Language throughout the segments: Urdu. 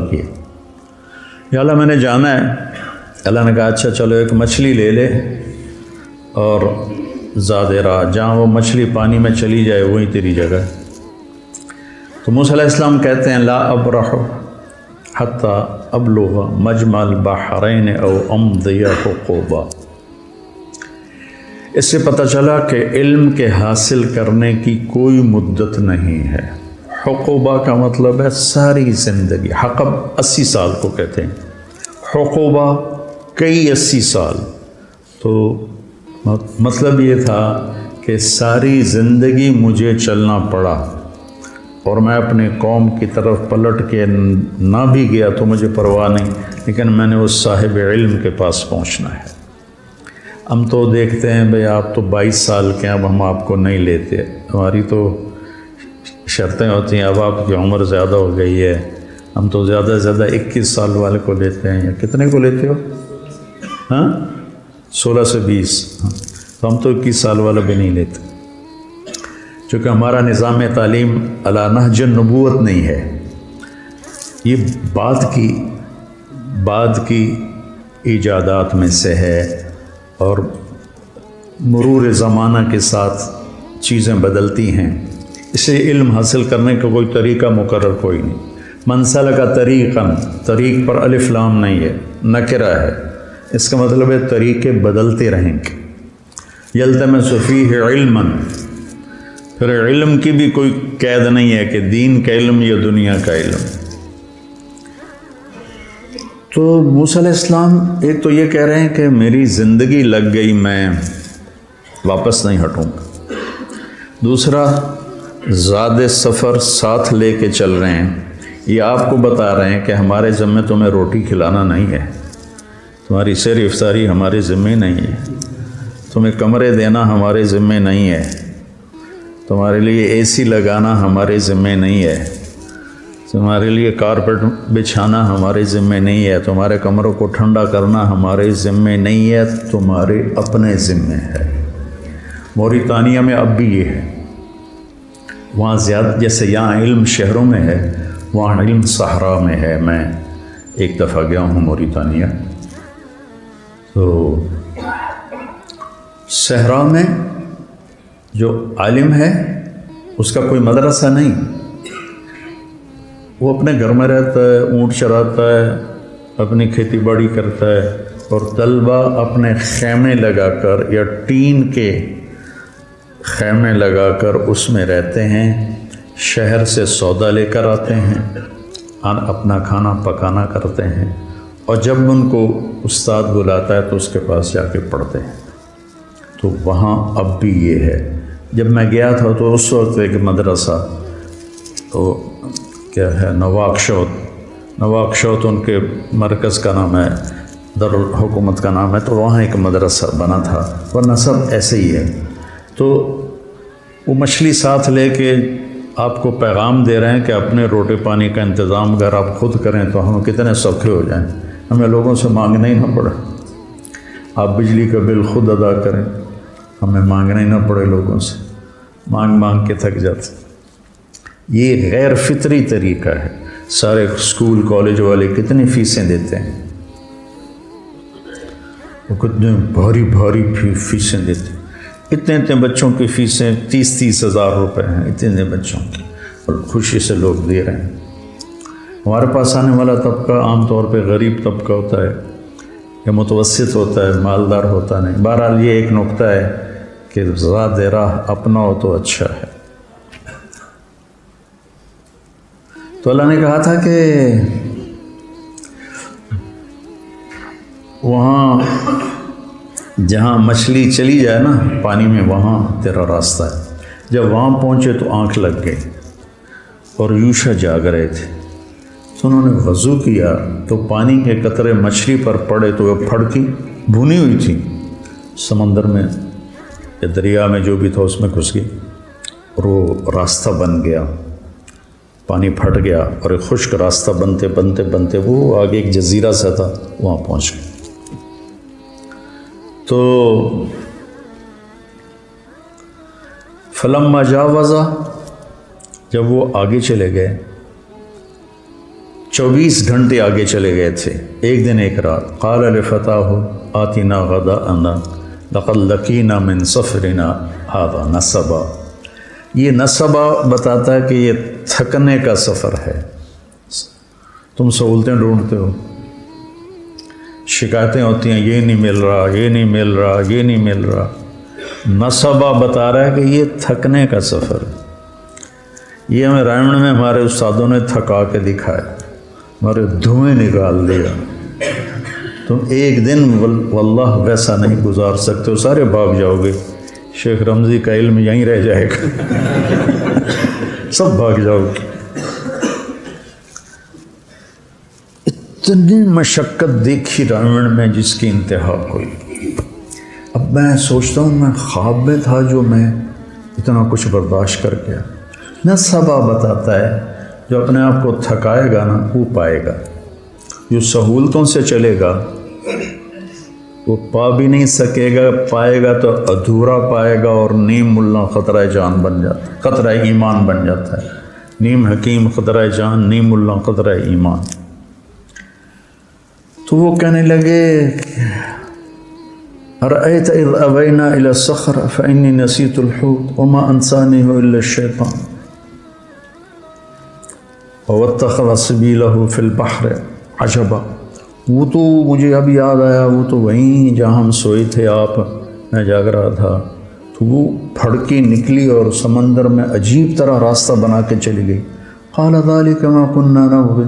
کیے، یا اللہ میں نے جانا ہے۔ اللہ نے کہا اچھا چلو ایک مچھلی لے لے اور زیادہ راہ، جہاں وہ مچھلی پانی میں چلی جائے وہی تیری جگہ۔ تو موسیٰ علیہ السلام کہتے ہیں لا ابرح حتی ابلغ مجمع البحرین او امضی حقوبا۔ اس سے پتہ چلا کہ علم کے حاصل کرنے کی کوئی مدت نہیں ہے۔ حقوبہ کا مطلب ہے ساری زندگی، حقب 80 سال کو کہتے ہیں، حقوبہ کئی 80 سال۔ تو مطلب یہ تھا کہ ساری زندگی مجھے چلنا پڑا اور میں اپنے قوم کی طرف پلٹ کے نہ بھی گیا تو مجھے پرواہ نہیں، لیکن میں نے اس صاحب علم کے پاس پہنچنا ہے۔ ہم تو دیکھتے ہیں بھئی آپ تو 22 سال کے ہیں، اب ہم آپ کو نہیں لیتے، ہماری تو شرطیں ہوتی ہیں، اب آپ کی عمر زیادہ ہو گئی ہے، ہم تو زیادہ سے زیادہ 21 سال والے کو لیتے ہیں۔ یا کتنے کو لیتے ہو؟ ہاں 16 سے 20، تو ہم تو 21 سال والا بھی نہیں لیتے، چونکہ ہمارا نظام تعلیم علی نہج النبوت نہیں ہے، یہ بعد کی ایجادات میں سے ہے، اور مرور زمانہ کے ساتھ چیزیں بدلتی ہیں، اسے علم حاصل کرنے کا کوئی طریقہ مقرر کوئی نہیں۔ من سلک طریقا، طریق پر الف لام نہیں ہے، نکرہ ہے، اس کا مطلب ہے طریقے بدلتے رہیں گے۔ یلتمس فیہ علما، پھر علم کی بھی کوئی قید نہیں ہے کہ دین کا علم یا دنیا کا علم۔ تو موسیٰ علیہ السلام ایک تو یہ کہہ رہے ہیں کہ میری زندگی لگ گئی، میں واپس نہیں ہٹوں گا۔ دوسرا زاد سفر ساتھ لے کے چل رہے ہیں، یہ آپ کو بتا رہے ہیں کہ ہمارے ذمے تمہیں روٹی کھلانا نہیں ہے، تمہاری سیر افطاری ہمارے ذمے نہیں ہے، تمہیں کمرے دینا ہمارے ذمے نہیں ہے، تمہارے لیے اے سی لگانا ہمارے ذمے نہیں ہے، تمہارے لیے کارپیٹ بچھانا ہمارے ذمے نہیں ہے، تمہارے کمروں کو ٹھنڈا کرنا ہمارے ذمے نہیں ہے، تمہارے اپنے ذمے ہے۔ موریتانیہ میں اب بھی یہ ہے، وہاں زیادہ جیسے یہاں علم شہروں میں ہے، وہاں علم صحرا میں ہے۔ میں ایک دفعہ گیا ہوں موریتانیہ، تو صحرا میں جو عالم ہے اس کا کوئی مدرسہ نہیں، وہ اپنے گھر میں رہتا ہے، اونٹ چراتا ہے، اپنی کھیتی باڑی کرتا ہے، اور طلبہ اپنے خیمے لگا کر یا ٹین کے خیمے لگا کر اس میں رہتے ہیں، شہر سے سودا لے کر آتے ہیں، اپنا کھانا پکانا کرتے ہیں، اور جب ان کو استاد بلاتا ہے تو اس کے پاس جا کے پڑھتے ہیں۔ تو وہاں اب بھی یہ ہے۔ جب میں گیا تھا تو اس وقت ایک مدرسہ، تو کیا ہے، نواکشوت ان کے مرکز کا نام ہے، دارالحکومت کا نام ہے، تو وہاں ایک مدرسہ بنا تھا، ورنہ سب ایسے ہی ہے۔ تو وہ مچھلی ساتھ لے کے آپ کو پیغام دے رہے ہیں کہ اپنے روٹی پانی کا انتظام اگر آپ خود کریں تو ہم کتنے سوکھے ہو جائیں، ہمیں لوگوں سے مانگنا ہی نہ پڑے، آپ بجلی کا بل خود ادا کریں، ہمیں مانگنا ہی نہ پڑے، لوگوں سے مانگ کے تھک جاتے۔ یہ غیر فطری طریقہ ہے۔ سارے اسکول کالج والے کتنی فیسیں دیتے ہیں، وہ کتنے بھاری فیسیں دیتے ہیں، اتنے بچوں کی فیسیں 30 ہزار روپے ہیں، اتنے بچوں کی، اور خوشی سے لوگ دے رہے ہیں۔ ہمارے پاس آنے والا طبقہ عام طور پہ غریب طبقہ ہوتا ہے یا متوسط ہوتا ہے، مالدار ہوتا نہیں۔ بہرحال یہ ایک نقطہ ہے کہ ذات راہ اپنا ہو تو اچھا ہے۔ تو اللہ نے کہا تھا کہ وہاں جہاں مچھلی چلی جائے نا پانی میں، وہاں تیرا راستہ ہے۔ جب وہاں پہنچے تو آنکھ لگ گئی، اور یوشا جاگ رہے تھے، تو انہوں نے وضو کیا تو پانی کے قطرے مچھلی پر پڑے تو وہ پھڑکی، بھونی ہوئی تھی، سمندر میں یا دریا میں جو بھی تھا اس میں گھس گئی، اور وہ راستہ بن گیا، پانی پھٹ گیا، اور ایک خشک راستہ بنتے وہ آگے ایک جزیرہ سا تھا، وہاں پہنچ گئے۔ تو فلما جاوزا، جب وہ آگے چلے گئے 24 گھنٹے آگے چلے گئے تھے، ایک دن ایک رات۔ قال لفتاہ آتنا غداءنا لقد لقینا من سفرنا ھذا نصبا۔ یہ نصبا بتاتا ہے کہ یہ تھکنے کا سفر ہے۔ تم سہولتیں ڈھونڈتے ہو، شکایتیں ہوتی ہیں، یہ نہیں مل رہا، یہ نہیں مل رہا، یہ نہیں مل رہا۔ نصبہ بتا رہا ہے کہ یہ تھکنے کا سفر ہے۔ یہ ہمیں رائمنڈ میں ہمارے استادوں نے تھکا کے دکھایا، ہمارے دھوئیں نکال دیا۔ تم ایک دن واللہ ویسا نہیں گزار سکتے ہو، سارے بھاگ جاؤ گے، شیخ رمضی کا علم یہیں رہ جائے گا، سب بھاگ جاؤ گے۔ اتنی مشقت دیکھی رائمنڈ میں جس کی انتہا کوئی۔ اب میں سوچتا ہوں میں خواب میں تھا جو میں اتنا کچھ برداشت کر گیا۔ نصبہ بتاتا ہے جو اپنے آپ کو تھکائے گا نا وہ پائے گا، جو سہولتوں سے چلے گا وہ پا بھی نہیں سکے گا، پائے گا تو ادھورا پائے گا، اور نیم ملا خطرہ جان بن جاتا ہے، خطرہ ایمان بن جاتا ہے۔ نیم حکیم خطرہ جان، نیم ملا خطرہ ایمان۔ تو وہ کہنے لگے ارأیت اذ اوینا الی الصخر فانی نسیت الحوت وما انسانیہ الا الشیطان واتخذ سبیلہ فی البحر عجبا۔ وہ تو مجھے اب یاد آیا، وہ تو وہیں جہاں ہم سوئے تھے آپ، میں جاگ رہا تھا، تو وہ پھڑکی نکلی اور سمندر میں عجیب طرح راستہ بنا کے چلی گئی۔ قال ذلک ما كنا نبغی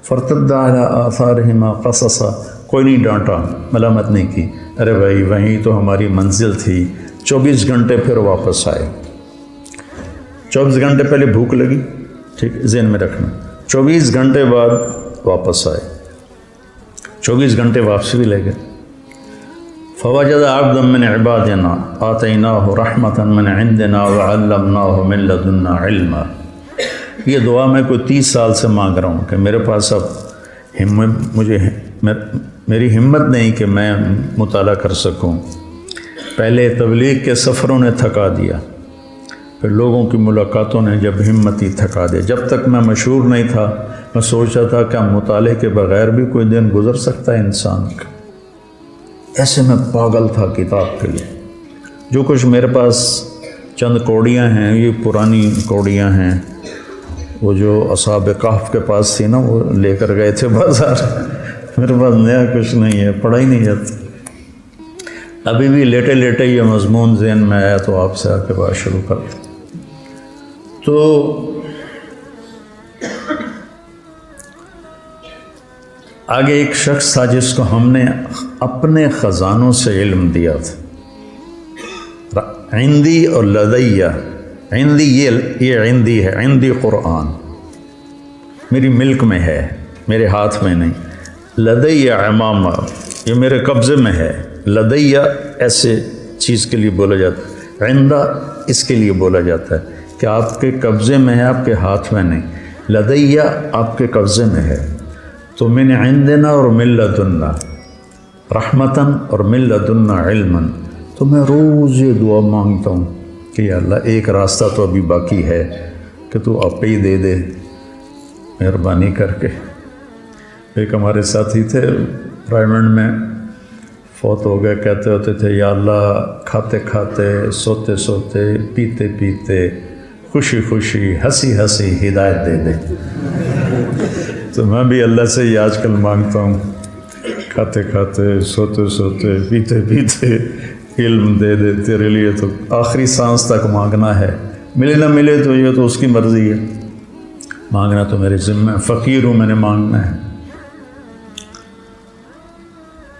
فارتد علی آثارہما قصصا۔ کوئی نہیں ڈانٹا، ملامت نہیں کی، ارے بھائی وہیں تو ہماری منزل تھی۔ 24 گھنٹے پھر واپس آئے۔ 24 گھنٹے پہلے بھوک لگی، ٹھیک ذہن میں رکھنا، 24 گھنٹے بعد واپس آئے، 24 گھنٹے واپسی بھی لے گئے۔ فوجد عبدا من عبادنا آتیناہ رحمتا من عندنا وعلمناہ من لدنا علما۔ یہ دعا میں کوئی 30 سال سے مانگ رہا ہوں کہ میرے پاس اب میری ہمت نہیں کہ میں مطالعہ کر سکوں۔ پہلے تبلیغ کے سفروں نے تھکا دیا، پھر لوگوں کی ملاقاتوں نے جب ہمت ہی تھکا دیا۔ جب تک میں مشہور نہیں تھا میں سوچا تھا کہ مطالعے کے بغیر بھی کوئی دن گزر سکتا ہے انسان کا۔ ایسے میں پاگل تھا کتاب کے لیے۔ جو کچھ میرے پاس چند کوڑیاں ہیں، یہ پرانی کوڑیاں ہیں، وہ جو اصحاب کہف کے پاس تھی نا، وہ لے کر گئے تھے بازار۔ میرے پاس نیا کچھ نہیں ہے، پڑھا ہی نہیں جاتا۔ ابھی بھی لیٹے لیٹے یہ مضمون ذہن میں آیا تو آپ سے آ کے بات شروع کر دیں۔ تو آگے ایک شخص تھا جس کو ہم نے اپنے خزانوں سے علم دیا تھا۔ عندی اور لدیہ، عندی یہ عندی ہے، عندی قرآن میری ملک میں ہے، میرے ہاتھ میں نہیں۔ لدیہ امامہ، یہ میرے قبضے میں ہے۔ لدیہ ایسے چیز کے لیے بولا جاتا ہے، عندہ اس کے لیے بولا جاتا ہے کہ آپ کے قبضے میں ہے، آپ کے ہاتھ میں نہیں۔ لدیہ آپ کے قبضے میں ہے۔ تو من عندنا اور من لدنا رحمتاً اور من لدنا علماً۔ تو میں روز یہ دعا مانگتا ہوں کہ یا اللہ ایک راستہ تو ابھی باقی ہے کہ تو آپ ہی دے دے مہربانی کر کے۔ ایک ہمارے ساتھی تھے رائمنڈ میں، فوت ہو گئے، کہتے ہوتے تھے یا اللہ کھاتے کھاتے، سوتے سوتے، پیتے پیتے، خوشی خوشی، ہنسی ہنسی ہدایت دے دے۔ تو میں بھی اللہ سے یہ آج کل مانگتا ہوں، کھاتے کھاتے، سوتے سوتے، پیتے پیتے علم دے دے تیرے لیے تو آخری سانس تک مانگنا ہے، ملے نہ ملے تو یہ تو اس کی مرضی ہے، مانگنا تو میرے ذمہ ہے، فقیر ہوں میں نے مانگنا ہے۔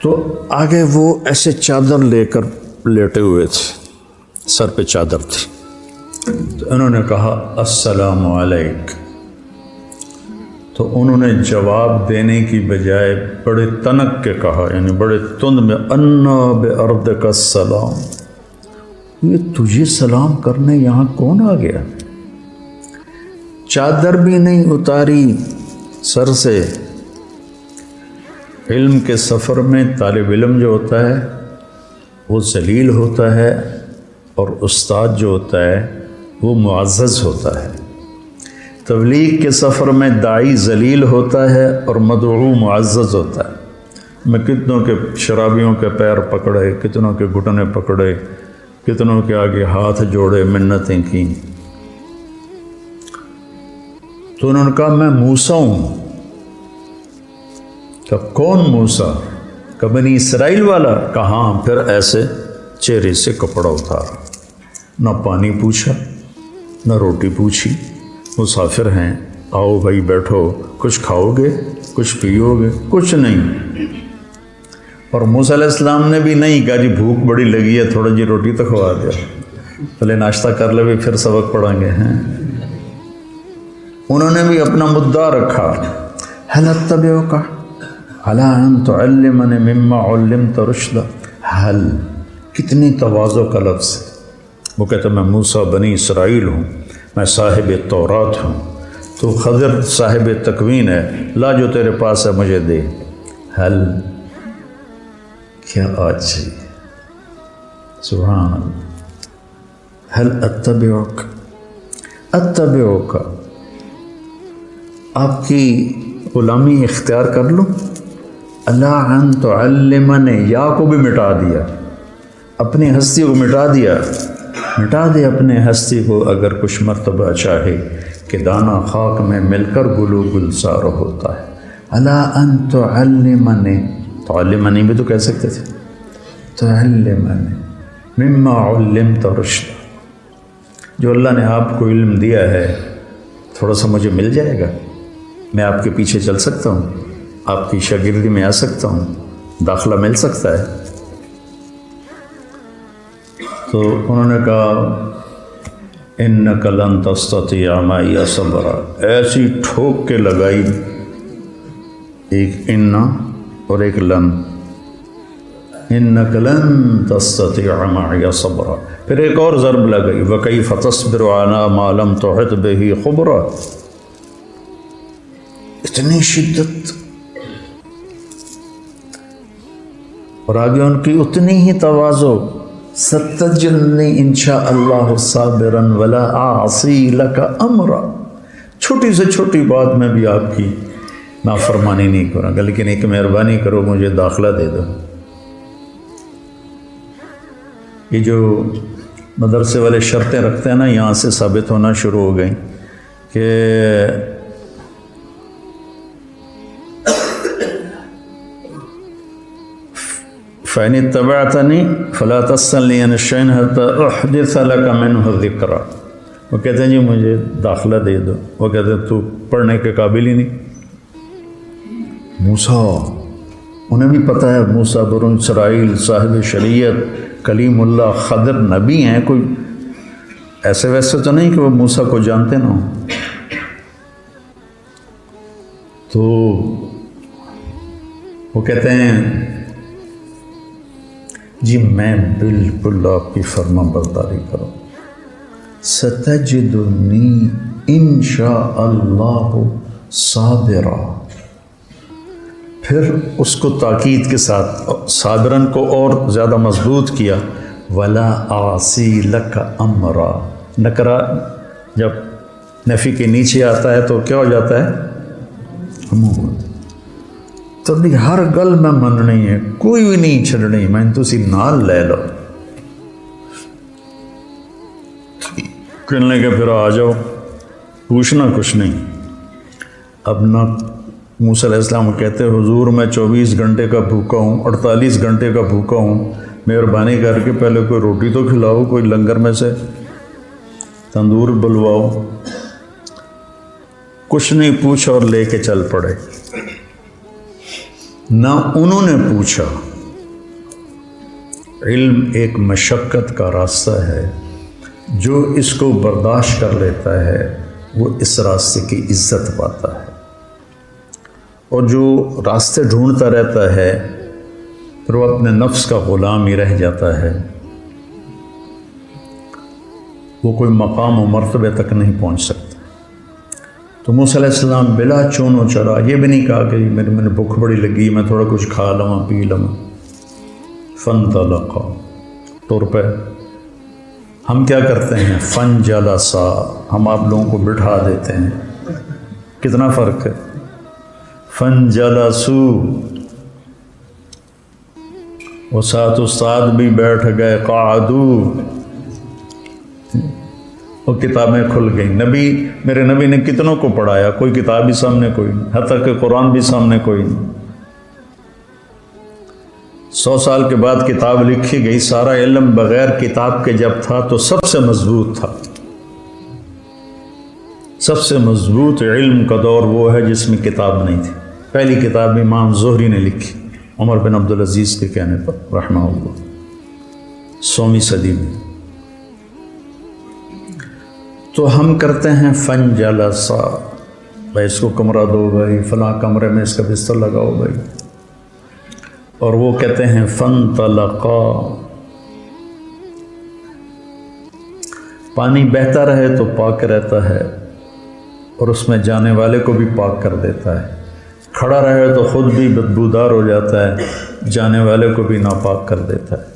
تو آگے وہ ایسے چادر لے کر لیٹے ہوئے تھے، سر پہ چادر تھی، تو انہوں نے کہا السلام علیک۔ تو انہوں نے جواب دینے کی بجائے بڑے تنک کے کہا، یعنی بڑے تند میں، انا بِأَرْضِكَ السلام، یہ تجھے سلام کرنے یہاں کون آ گیا؟ چادر بھی نہیں اتاری سر سے۔ علم کے سفر میں طالب علم جو ہوتا ہے وہ ذلیل ہوتا ہے، اور استاد جو ہوتا ہے وہ معزز ہوتا ہے۔ تبلیغ کے سفر میں داعی ذلیل ہوتا ہے اور مدعو معزز ہوتا ہے۔ میں کتنوں کے شرابیوں کے پیر پکڑے، کتنوں کے گھٹنے پکڑے، کتنوں کے آگے ہاتھ جوڑے، منتیں کیں، تو انہوں نے کہا میں موسیٰ ہوں۔ کہ کون موسیٰ؟ کہ بنی اسرائیل والا؟ کہاں؟ پھر ایسے چہرے سے کپڑا اتارا، نہ پانی پوچھا نہ روٹی پوچھی، مسافر ہیں، آؤ بھائی بیٹھو، کچھ کھاؤ گے، کچھ پیو گے؟ کچھ نہیں۔ اور موسیٰ علیہ السلام نے بھی نہیں کہا جی بھوک بڑی لگی ہے، تھوڑا جی روٹی تو کھوا دیا، پہلے ناشتہ کر لے بھی پھر سبق پڑھیں گے ہیں۔ انہوں نے بھی اپنا مدعا رکھا، هل اتبعک علی ان تعلمنی مما علمت رشدا۔ حل کتنی تواضع کا لفظ ہے۔ وہ کہتا میں موسیٰ بنی اسرائیل ہوں، میں صاحب تورات ہوں، تو خضر صاحب تکوین ہے، لا جو تیرے پاس ہے مجھے دے۔ حل کیا آج چاہیے، سبحان اللہ۔ حل اتبعک، اتبعک آپ کی غلامی اختیار کر لوں، اللہ ان تعلمنی، یا کو بھی مٹا دیا، اپنی ہستی کو مٹا دیا، مٹا دے اپنے ہستی کو اگر کچھ مرتبہ چاہے کہ دانہ خاک میں مل کر گلو گلزار ہوتا ہے۔ اللہ ان تعلمنی، تعلمنی بھی تو کہہ سکتے تھے، تعلمنی مما علمت رشدا، جو اللہ نے آپ کو علم دیا ہے تھوڑا سا مجھے مل جائے گا، میں آپ کے پیچھے چل سکتا ہوں، آپ کی شاگردی میں آ سکتا ہوں، داخلہ مل سکتا ہے۔ تو انہوں نے کہا انک لن تستطیع معی صبرا، ایسی ٹھوک کے لگائی، ایک انا اور ایک لن، انک لن تستطیع معی صبرا، پھر ایک اور ضرب لگائی، وکیف تصبر علی ما لم تحط بہ خبرا۔ اتنی شدت، اور آگے ان کی اتنی ہی تواضع، ستجدنی انشاء اللہ صابرا ولا اعصی لک امرا، چھوٹی سے چھوٹی بات میں بھی آپ کی نافرمانی نہیں کروں گا، لیکن ایک مہربانی کرو مجھے داخلہ دے دو۔ یہ جو مدرسے والے شرطیں رکھتے ہیں نا، یہاں سے ثابت ہونا شروع ہو گئیں کہ فَإِنِ اتَّبَعْتَنِي فَلَا تَسْأَلْنِي عَنِ شَيْءٍ حَتَّى أُحْدِثَ لَكَ مِنْهُ ذِكْرًا۔ وہ کہتے ہیں جی مجھے داخلہ دے دو، وہ کہتے ہیں تو پڑھنے کے قابل ہی نہیں۔ موسیٰ، انہیں بھی پتہ ہے موسیٰ بنو اسرائیل صاحب شریعت کلیم اللہ خضر نبی ہیں، کوئی ایسے ویسے تو نہیں کہ وہ موسیٰ کو جانتے نہ ہوں۔ تو وہ کہتے ہیں جی میں بالکل آپ کی فرما برداری کروں، ستجدنی انشاء اللہ صابرا، پھر اس کو تاکید کے ساتھ صابرن کو اور زیادہ مضبوط کیا، ولا اعصی لک امرا، نکرہ جب نفی کے نیچے آتا ہے تو کیا ہو جاتا ہے؟ عموماً تو بھی ہر گل میں مننی ہے، کوئی بھی نہیں چھڑنی، میں تسی نال لے لو۔ کہنے کے پھر آ جاؤ، پوچھنا کچھ نہیں۔ اب نہ موسیٰ علیہ السلام کہتے حضور میں 24 گھنٹے کا بھوکا ہوں، 48 گھنٹے کا بھوکا ہوں، مہربانی کر کے پہلے کوئی روٹی تو کھلاؤ، کوئی لنگر میں سے تندور بلواؤ۔ کچھ نہیں پوچھا اور لے کے چل پڑے۔ نہ انہوں نے پوچھا، علم ایک مشقت کا راستہ ہے، جو اس کو برداشت کر لیتا ہے وہ اس راستے کی عزت پاتا ہے، اور جو راستے ڈھونڈتا رہتا ہے پھر وہ اپنے نفس کا غلام ہی رہ جاتا ہے، وہ کوئی مقام و مرتبے تک نہیں پہنچ سکتا۔ تو موسیٰ علیہ السلام بلا چون و چرا، یہ بھی نہیں کہا کہ میں بھوک بڑی لگی، میں تھوڑا کچھ کھا لواں پی لواں۔ فانطلقا، ٹور پہ ہم کیا کرتے ہیں، فنجلسا، ہم آپ لوگوں کو بٹھا دیتے ہیں، کتنا فرق ہے. فنجلسو، وہ ساتھ استاد بھی بیٹھ گئے. قعدو، وہ کتابیں کھل گئیں. میرے نبی نے کتنوں کو پڑھایا؟ کوئی کتاب بھی سامنے کوئی نہیں، حتیٰ کہ قرآن بھی سامنے کوئی نہیں. 100 سال کے بعد کتاب لکھی گئی. سارا علم بغیر کتاب کے جب تھا تو سب سے مضبوط تھا. سب سے مضبوط علم کا دور وہ ہے جس میں کتاب نہیں تھی. پہلی کتاب امام زہری نے لکھی عمر بن عبدالعزیز کے کہنے پر رحمہ اللہ، 100ویں صدی میں. تو ہم کرتے ہیں فن جلسا، بھائی اس کو کمرہ دو، بھائی فلاں کمرے میں اس کا بستر لگاؤ بھائی. اور وہ کہتے ہیں فن طلقا. پانی بہتا رہے تو پاک رہتا ہے اور اس میں جانے والے کو بھی پاک کر دیتا ہے. کھڑا رہے تو خود بھی بدبودار ہو جاتا ہے، جانے والے کو بھی ناپاک کر دیتا ہے.